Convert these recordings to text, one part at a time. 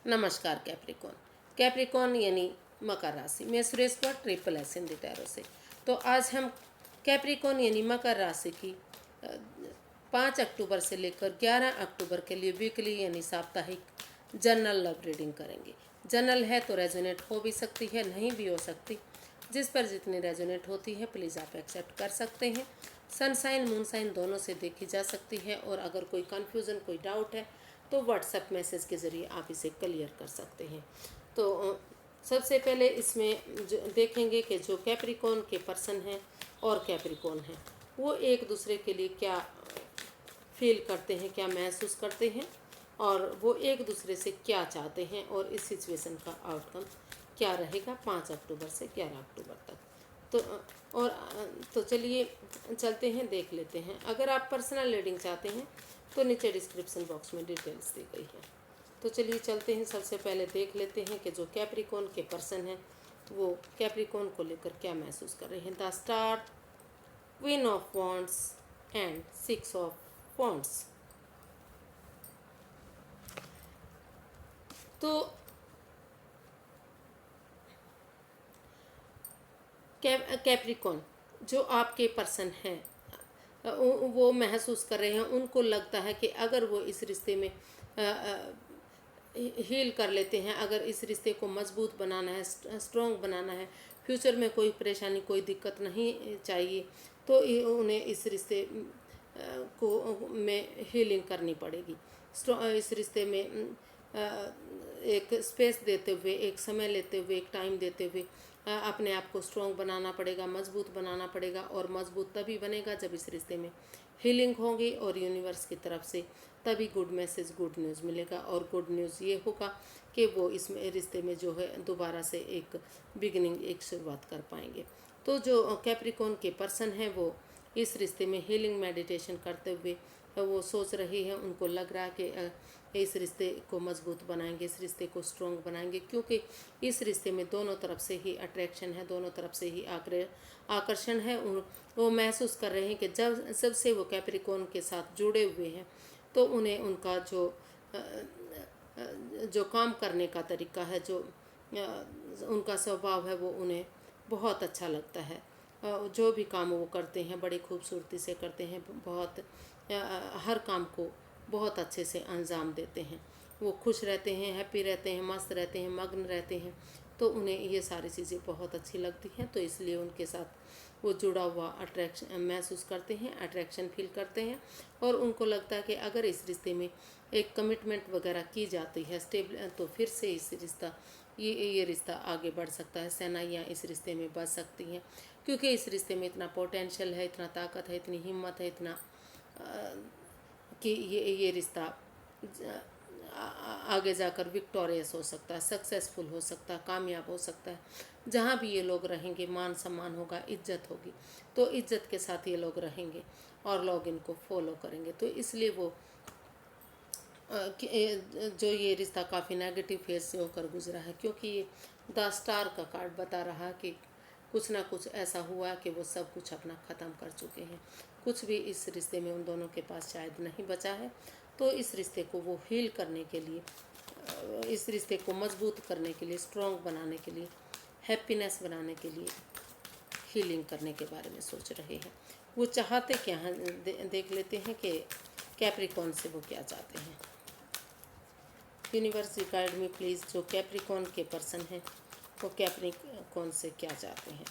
नमस्कार Capricorn. Capricorn यानी मकर राशि। मैं Suresh Kumar triple S Hindi tarot से। तो आज हम कैप्रिकॉन यानी मकर राशि की 5 अक्टूबर से लेकर 11 अक्टूबर के लिए वीकली यानी साप्ताहिक जनरल लव रीडिंग करेंगे। जनरल है तो रेजोनेट हो भी सकती है, नहीं भी हो सकती। जिस पर जितनी रेजोनेट होती है प्लीज़ आप एक्सेप्ट कर सकते हैं। सनसाइन मूनसाइन दोनों से देखी जा सकती है, और अगर कोई कन्फ्यूज़न कोई डाउट है तो व्हाट्सएप मैसेज के ज़रिए आप इसे क्लियर कर सकते हैं। तो सबसे पहले इसमें जो देखेंगे कि जो कैप्रिकॉन के पर्सन हैं और कैप्रिकॉन हैं वो एक दूसरे के लिए क्या फील करते हैं, क्या महसूस करते हैं, और वो एक दूसरे से क्या चाहते हैं, और इस सिचुएशन का आउटकम क्या रहेगा 5 अक्टूबर से 11 अक्टूबर तक। तो चलिए चलते हैं, देख लेते हैं। अगर आप पर्सनल रीडिंग चाहते हैं तो नीचे डिस्क्रिप्शन बॉक्स में डिटेल्स दी गई है। तो चलिए चलते हैं, सबसे पहले देख लेते हैं कि जो कैप्रिकॉन के पर्सन हैं वो कैप्रिकॉन को लेकर क्या महसूस कर रहे हैं। The star, queen of wands and 6 of wands. तो कैप्रिकॉन जो आपके पर्सन हैं वो महसूस कर रहे हैं, उनको लगता है कि अगर वो इस रिश्ते में हील कर लेते हैं, अगर इस रिश्ते को मजबूत बनाना है, स्ट्रॉन्ग बनाना है, फ्यूचर में कोई परेशानी कोई दिक्कत नहीं चाहिए, तो उन्हें इस रिश्ते को में हीलिंग करनी पड़ेगी। इस रिश्ते में एक स्पेस देते हुए, एक समय लेते हुए, एक टाइम देते हुए अपने आप को स्ट्रॉन्ग बनाना पड़ेगा, मजबूत बनाना पड़ेगा। और मजबूत तभी बनेगा जब इस रिश्ते में हीलिंग होगी, और यूनिवर्स की तरफ से तभी गुड मैसेज, गुड न्यूज़ मिलेगा। और गुड न्यूज़ ये होगा कि वो इसमें रिश्ते में जो है दोबारा से एक बिगिनिंग, एक शुरुआत कर पाएंगे। तो जो कैप्रिकॉन के पर्सन हैं वो इस रिश्ते में हीलिंग मेडिटेशन करते हुए वो सोच रही है, उनको लग रहा है कि इस रिश्ते को मजबूत बनाएंगे, इस रिश्ते को स्ट्रॉन्ग बनाएंगे, क्योंकि इस रिश्ते में दोनों तरफ से ही अट्रैक्शन है, दोनों तरफ से ही आकर्षण है। वो महसूस कर रहे हैं कि जब से वो कैप्रिकॉन के साथ जुड़े हुए हैं तो उन्हें उनका जो काम करने का तरीका है, जो उनका स्वभाव है, वो उन्हें बहुत अच्छा लगता है। जो भी काम वो करते हैं बड़ी खूबसूरती से करते हैं, बहुत हर काम को बहुत अच्छे से अंजाम देते हैं। वो खुश रहते हैं, हैप्पी रहते हैं, मस्त रहते हैं, मग्न रहते हैं। तो उन्हें ये सारी चीज़ें बहुत अच्छी लगती हैं, तो इसलिए उनके साथ वो जुड़ा हुआ अट्रैक्शन महसूस करते हैं, अट्रैक्शन फील करते हैं। और उनको लगता है कि अगर इस रिश्ते में एक कमिटमेंट वगैरह की जाती है स्टेबल, तो फिर से इस रिश्ता ये रिश्ता आगे बढ़ सकता है। सेनाइयाँ इस रिश्ते में बच सकती हैं, क्योंकि इस रिश्ते में इतना पोटेंशियल है, इतना ताकत है, इतनी हिम्मत है, इतना कि ये रिश्ता आगे जाकर विक्टोरियस हो सकता है, सक्सेसफुल हो सकता है, कामयाब हो सकता है। जहाँ भी ये लोग रहेंगे मान सम्मान होगा, इज्जत होगी, तो इज्जत के साथ ये लोग रहेंगे और लोग इनको फॉलो करेंगे। तो इसलिए वो जो ये रिश्ता काफ़ी नेगेटिव फेज से होकर गुजरा है, क्योंकि ये द स्टार का कार्ड बता रहा है कि कुछ ना कुछ ऐसा हुआ कि वो सब कुछ अपना ख़त्म कर चुके हैं। कुछ भी इस रिश्ते में उन दोनों के पास शायद नहीं बचा है। तो इस रिश्ते को वो हील करने के लिए, इस रिश्ते को मजबूत करने के लिए, स्ट्रॉन्ग बनाने के लिए, हैप्पीनेस बनाने के लिए हीलिंग करने के बारे में सोच रहे हैं। वो चाहते क्या हैं, देख लेते हैं कि कैप्रिकॉन से वो क्या चाहते हैं। यूनिवर्स गाइड में प्लीज़, जो कैप्रिकॉन के पर्सन हैं वो कैप्रिकॉन से क्या चाहते हैं।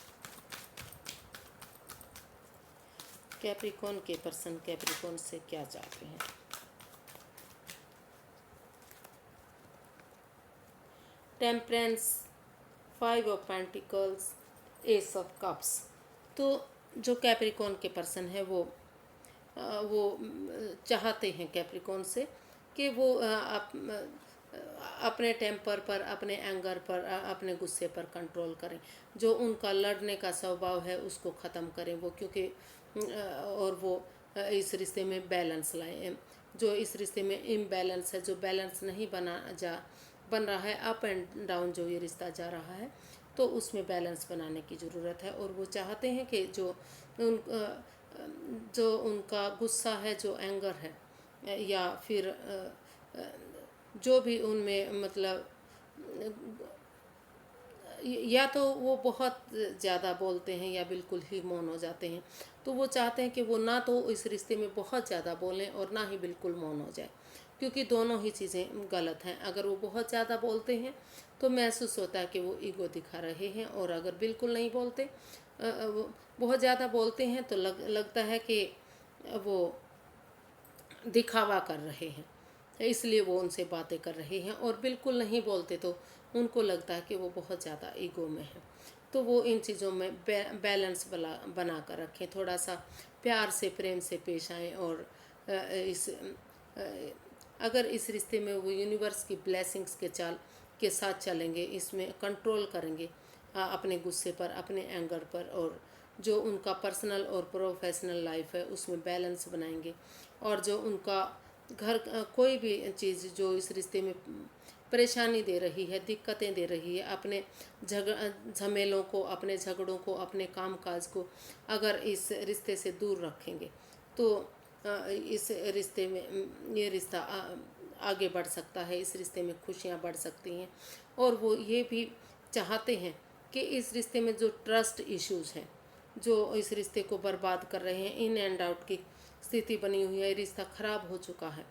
कैप्रिकॉन के पर्सन कैप्रिकॉन से क्या चाहते हैं। Temperance, 5 of pentacles, S of cups. तो जो कैप्रिकॉन के पर्सन है वो चाहते हैं कैप्रिकॉन से कि वो अपने टेम्पर पर, अपने एंगर पर, अपने गुस्से पर कंट्रोल करें। जो उनका लड़ने का स्वभाव है उसको ख़त्म करें वो, क्योंकि और वो इस रिश्ते में बैलेंस लाएं। जो इस रिश्ते में इम्बैलेंस है, जो बैलेंस नहीं बन रहा है, अप एंड डाउन जो ये रिश्ता जा रहा है, तो उसमें बैलेंस बनाने की ज़रूरत है। और वो चाहते हैं कि जो उनका गुस्सा है, जो एंगर है, या फिर जो भी उनमें मतलब या तो वो बहुत ज़्यादा बोलते हैं या बिल्कुल ही मौन हो जाते हैं। तो वो चाहते हैं कि वो ना तो इस रिश्ते में बहुत ज़्यादा बोलें और ना ही बिल्कुल मौन हो जाए, क्योंकि दोनों ही चीज़ें गलत हैं। अगर वो बहुत ज़्यादा बोलते हैं तो महसूस होता है कि वो ईगो दिखा रहे हैं, और अगर बिल्कुल नहीं बोलते, वो बहुत ज़्यादा बोलते हैं तो लगता है कि वो दिखावा कर रहे हैं, इसलिए वो उनसे बातें कर रहे हैं। और बिल्कुल नहीं बोलते तो उनको लगता है कि वो बहुत ज़्यादा ईगो में है। तो वो इन चीज़ों में बैलेंस बना कर रखें, थोड़ा सा प्यार से प्रेम से पेश आएँ। और अगर इस रिश्ते में वो यूनिवर्स की ब्लेसिंग्स के साथ चलेंगे, इसमें कंट्रोल करेंगे अपने गुस्से पर, अपने एंगर पर, और जो उनका पर्सनल और प्रोफेशनल लाइफ है उसमें बैलेंस बनाएंगे। और जो उनका कोई भी चीज़ जो इस रिश्ते में परेशानी दे रही है, दिक्कतें दे रही है, अपने झमेलों को, अपने झगड़ों को, अपने कामकाज को अगर इस रिश्ते से दूर रखेंगे तो इस रिश्ते में ये रिश्ता आगे बढ़ सकता है, इस रिश्ते में खुशियाँ बढ़ सकती हैं। और वो ये भी चाहते हैं कि इस रिश्ते में जो ट्रस्ट इश्यूज़ हैं, जो इस रिश्ते को बर्बाद कर रहे हैं, इन एंड आउट की स्थिति बनी हुई है, रिश्ता ख़राब हो चुका है,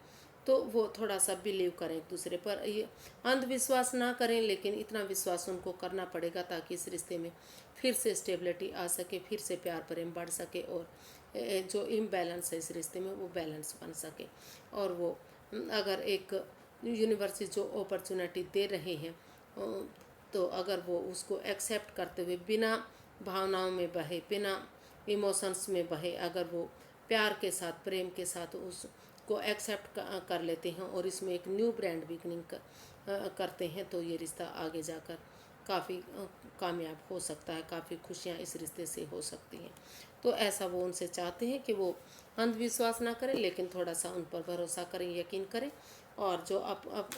तो वो थोड़ा सा बिलीव करें एक दूसरे पर। ये अंधविश्वास ना करें, लेकिन इतना विश्वास उनको करना पड़ेगा ताकि इस रिश्ते में फिर से स्टेबिलिटी आ सके, फिर से प्यार प्रेम बढ़ सके, और जो इम्बैलेंस है इस रिश्ते में वो बैलेंस बन सके। और वो अगर एक यूनिवर्सिटी जो अपॉर्चुनिटी दे रहे हैं, तो अगर वो उसको एक्सेप्ट करते हुए बिना भावनाओं में बहे, बिना इमोशंस में बहे, अगर वो प्यार के साथ, प्रेम के साथ उसको एक्सेप्ट कर लेते हैं और इसमें एक न्यू ब्रांड बिगनिंग करते हैं, तो ये रिश्ता आगे जाकर काफ़ी कामयाब हो सकता है, काफ़ी खुशियाँ इस रिश्ते से हो सकती हैं। तो ऐसा वो उनसे चाहते हैं कि वो अंधविश्वास ना करें, लेकिन थोड़ा सा उन पर भरोसा करें, यकीन करें। और जो अब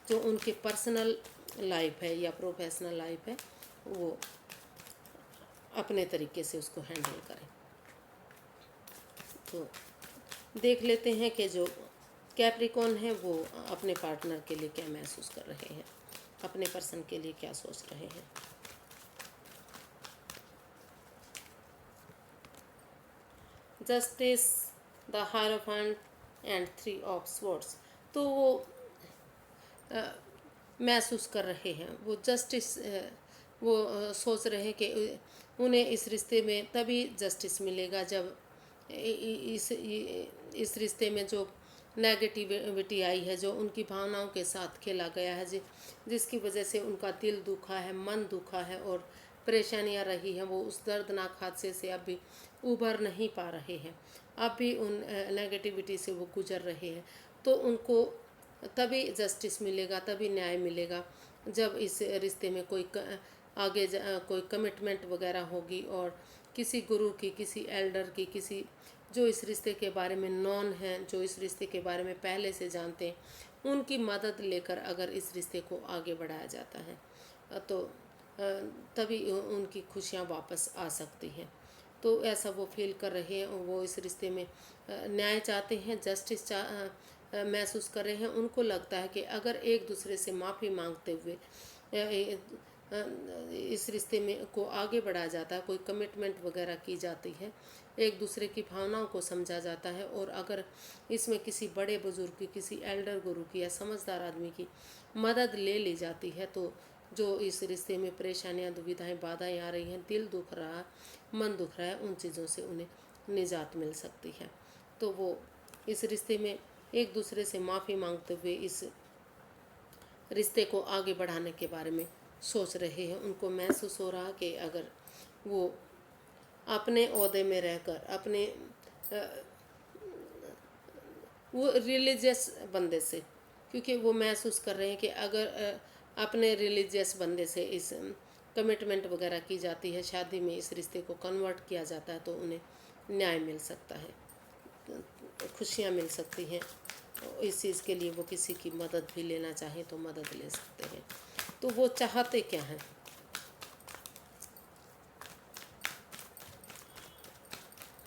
जो उनके पर्सनल लाइफ है या प्रोफेशनल लाइफ है, वो अपने तरीके से उसको हैंडल करें। तो देख लेते हैं कि जो कैप्रिकॉन है वो अपने पार्टनर के लिए क्या महसूस कर रहे हैं, अपने पर्सन के लिए क्या सोच रहे हैं। Justice, the hierophant and 3 of swords. तो वो महसूस कर रहे हैं, वो जस्टिस, वो सोच रहे हैं कि उन्हें इस रिश्ते में तभी जस्टिस मिलेगा जब इस रिश्ते में जो नेगेटिविटी आई है, जो उनकी भावनाओं के साथ खेला गया है, जिसकी वजह से उनका दिल दुखा है, मन दुखा है और परेशानियां रही हैं, वो उस दर्दनाक हादसे से अब भी उभर नहीं पा रहे हैं, अब भी उन नेगेटिविटी से वो गुजर रहे हैं। तो उनको तभी जस्टिस मिलेगा, तभी न्याय मिलेगा जब इस रिश्ते में कोई कमिटमेंट वगैरह होगी, और किसी गुरु की, किसी एल्डर की, किसी जो इस रिश्ते के बारे में नॉन हैं, जो इस रिश्ते के बारे में पहले से जानते हैं, उनकी मदद लेकर अगर इस रिश्ते को आगे बढ़ाया जाता है तो तभी उनकी खुशियाँ वापस आ सकती हैं। तो ऐसा वो फील कर रहे हैं, वो इस रिश्ते में न्याय चाहते हैं, जस्टिस महसूस कर रहे हैं। उनको लगता है कि अगर एक दूसरे से माफ़ी मांगते हुए इस रिश्ते में को आगे बढ़ाया जाता है, कोई कमिटमेंट वगैरह की जाती है, एक दूसरे की भावनाओं को समझा जाता है, और अगर इसमें किसी बड़े बुजुर्ग की, किसी एल्डर गुरु की या समझदार आदमी की मदद ले ली जाती है, तो जो इस रिश्ते में परेशानियां, दुविधाएं, बाधाएं आ रही हैं, दिल दुख रहा, मन दुख रहा है, उन चीज़ों से उन्हें निजात मिल सकती है। तो वो इस रिश्ते में एक दूसरे से माफ़ी मांगते हुए इस रिश्ते को आगे बढ़ाने के बारे में सोच रहे हैं। उनको महसूस हो रहा कि अगर वो अपने ओहदे में रहकर, अपने वो रिलीजियस बंदे से, क्योंकि वो महसूस कर रहे हैं कि अगर अपने रिलीजियस बंदे से इस कमिटमेंट वगैरह की जाती है, शादी में इस रिश्ते को कन्वर्ट किया जाता है, तो उन्हें न्याय मिल सकता है, खुशियाँ मिल सकती हैं। इस चीज़ के लिए वो किसी की मदद भी लेना चाहें तो मदद ले सकते हैं। तो वो चाहते क्या हैं,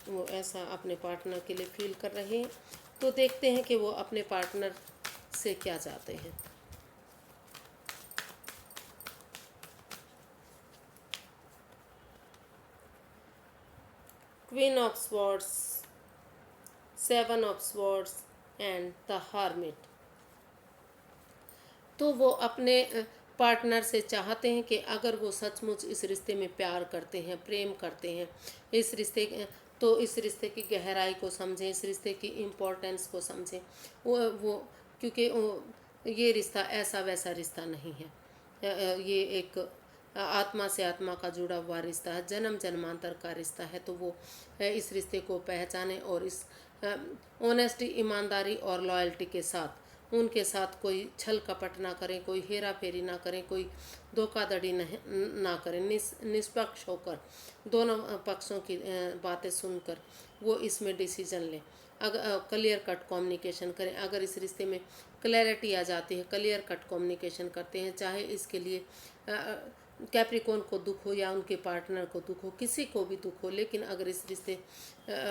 वो ऐसा अपने पार्टनर के लिए फील कर रहे हैं। तो देखते हैं कि वो अपने पार्टनर से क्या चाहते हैं। Queen of swords, seven of swords and the hermit. तो वो अपने पार्टनर से चाहते हैं कि अगर वो सचमुच इस रिश्ते में प्यार करते हैं, प्रेम करते हैं, इस रिश्ते तो इस रिश्ते की गहराई को समझें, इस रिश्ते की इम्पोर्टेंस को समझें। वो क्योंकि ये रिश्ता ऐसा वैसा रिश्ता नहीं है। ये एक आत्मा से आत्मा का जुड़ा हुआ रिश्ता है, जन्म जन्मांतर का रिश्ता है। तो वो इस रिश्ते को पहचाने और इस ऑनेस्टी, ईमानदारी और लॉयल्टी के साथ उनके साथ कोई छल कपट ना करें, कोई हेरा फेरी ना करें, कोई धोखाधड़ी ना करें। निष्पक्ष होकर दोनों पक्षों की बातें सुनकर वो इसमें डिसीजन लें। अगर क्लियर कट कम्युनिकेशन करें। अगर इस रिश्ते में क्लैरिटी आ जाती है, क्लियर कट कम्युनिकेशन करते हैं, चाहे इसके लिए कैप्रिकॉर्न को दुख हो या उनके पार्टनर को दुख हो, किसी को भी दुख हो, लेकिन अगर इस रिश्ते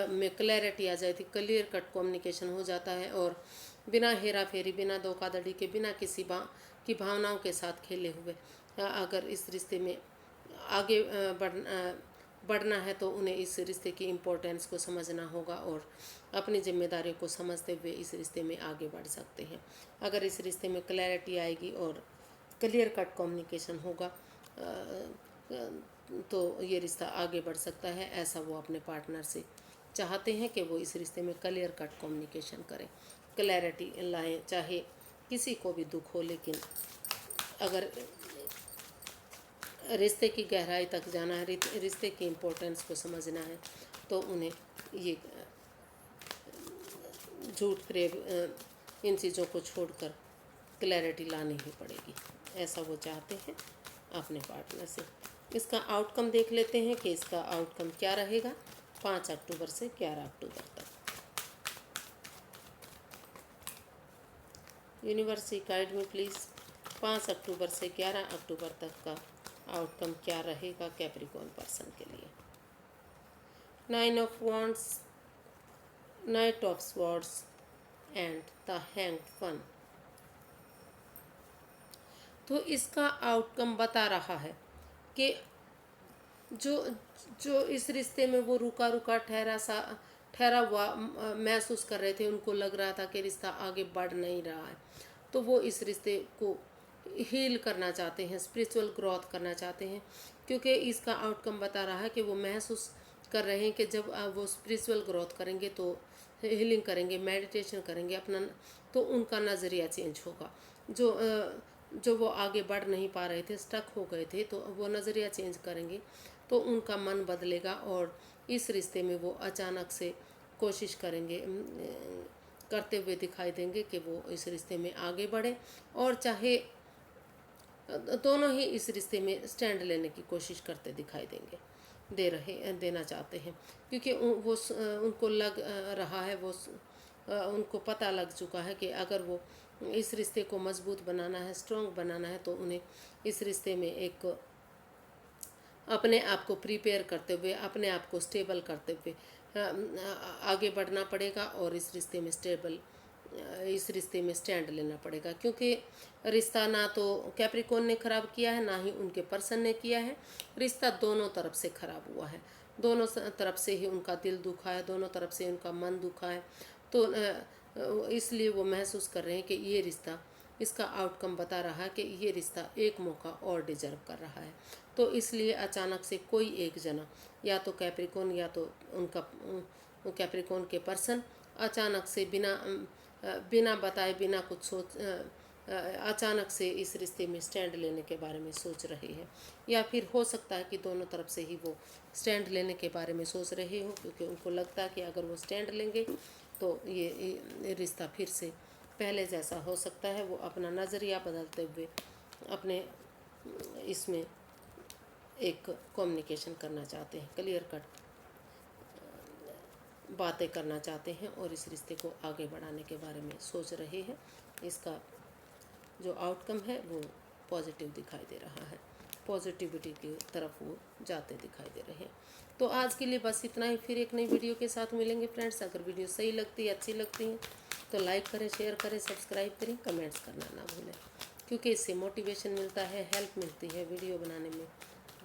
में क्लैरिटी आ जाती, क्लियर कट कम्युनिकेशन हो जाता है और बिना हेरा फेरी, बिना धोखाधड़ी के, बिना किसी की भावनाओं के साथ खेले हुए अगर इस रिश्ते में आगे बढ़ना है तो उन्हें इस रिश्ते की इम्पोर्टेंस को समझना होगा और अपनी जिम्मेदारियों को समझते हुए इस रिश्ते में आगे बढ़ सकते हैं। अगर इस रिश्ते में क्लैरिटी आएगी और क्लियर कट कम्युनिकेशन होगा तो ये रिश्ता आगे बढ़ सकता है। ऐसा वो अपने पार्टनर से चाहते हैं कि वो इस रिश्ते में क्लियर कट कम्युनिकेशन करें, क्लैरिटी लाएं, चाहे किसी को भी दुख हो, लेकिन अगर रिश्ते की गहराई तक जाना है, रिश्ते की इम्पोर्टेंस को समझना है तो उन्हें ये झूठ फरेब इन चीज़ों को छोड़कर क्लैरिटी लानी ही पड़ेगी। ऐसा वो चाहते हैं अपने पार्टनर से। इसका आउटकम देख लेते हैं कि इसका आउटकम क्या रहेगा 5 अक्टूबर से 11 अक्टूबर तक। यूनिवर्सिटी गाइड में प्लीज़ 5 अक्टूबर से 11 अक्टूबर तक का आउटकम क्या रहेगा कैप्रिकॉर्न पर्सन के लिए। 9 of wands, night of swords and the hanged one. तो इसका आउटकम बता रहा है कि जो इस रिश्ते में वो रुका रुका ठहरा हुआ महसूस कर रहे थे, उनको लग रहा था कि रिश्ता आगे बढ़ नहीं रहा है, तो वो इस रिश्ते को हील करना चाहते हैं, स्पिरिचुअल ग्रोथ करना चाहते हैं। क्योंकि इसका आउटकम बता रहा है कि वो महसूस कर रहे हैं कि जब वो स्पिरिचुअल ग्रोथ करेंगे तो हीलिंग करेंगे, मेडिटेशन करेंगे अपना, तो उनका नज़रिया चेंज होगा। जो वो आगे बढ़ नहीं पा रहे थे, स्टक हो गए थे, तो वो नज़रिया चेंज करेंगे तो उनका मन बदलेगा और इस रिश्ते में वो अचानक से कोशिश करेंगे, करते हुए दिखाई देंगे कि वो इस रिश्ते में आगे बढ़े और चाहे दोनों ही इस रिश्ते में स्टैंड लेने की कोशिश करते दिखाई देना चाहते हैं। क्योंकि वो उनको लग रहा है, वो उनको पता लग चुका है कि अगर वो इस रिश्ते को मजबूत बनाना है, स्ट्रॉन्ग बनाना है, तो उन्हें इस रिश्ते में एक अपने आप को प्रिपेयर करते हुए, अपने आप को स्टेबल करते हुए आगे बढ़ना पड़ेगा और इस रिश्ते में स्टैंड लेना पड़ेगा। क्योंकि रिश्ता ना तो कैप्रिकॉर्न ने ख़राब किया है, ना ही उनके पर्सन ने किया है। रिश्ता दोनों तरफ से ख़राब हुआ है, दोनों तरफ से ही उनका दिल दुखा है, दोनों तरफ से उनका मन दुखा है। तो इसलिए वो महसूस कर रहे हैं कि ये रिश्ता, इसका आउटकम बता रहा है कि ये रिश्ता एक मौका और डिजर्व कर रहा है। तो इसलिए अचानक से कोई एक जना, या तो कैप्रिकॉर्न या तो उनका कैप्रिकॉर्न के पर्सन अचानक से बिना बताए, बिना कुछ सोच अचानक से इस रिश्ते में स्टैंड लेने के बारे में सोच रहे हैं। या फिर हो सकता है कि दोनों तरफ से ही वो स्टैंड लेने के बारे में सोच रहे हो, क्योंकि उनको लगता है कि अगर वो स्टैंड लेंगे तो ये रिश्ता फिर से पहले जैसा हो सकता है। वो अपना नज़रिया बदलते हुए अपने इसमें एक कम्युनिकेशन करना चाहते हैं, क्लियर कट बातें करना चाहते हैं और इस रिश्ते को आगे बढ़ाने के बारे में सोच रहे हैं। इसका जो आउटकम है वो पॉजिटिव दिखाई दे रहा है, पॉजिटिविटी की तरफ वो जाते दिखाई दे रहे हैं। तो आज के लिए बस इतना ही, फिर एक नई वीडियो के साथ मिलेंगे फ्रेंड्स। अगर वीडियो सही लगती है, अच्छी लगती है तो लाइक करें, शेयर करें, सब्सक्राइब करें, कमेंट्स करना ना भूलें, क्योंकि इससे मोटिवेशन मिलता है, हेल्प मिलती है, वीडियो बनाने में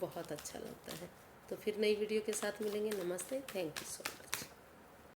बहुत अच्छा लगता है। तो फिर नई वीडियो के साथ मिलेंगे। नमस्ते, थैंक यू सो मच।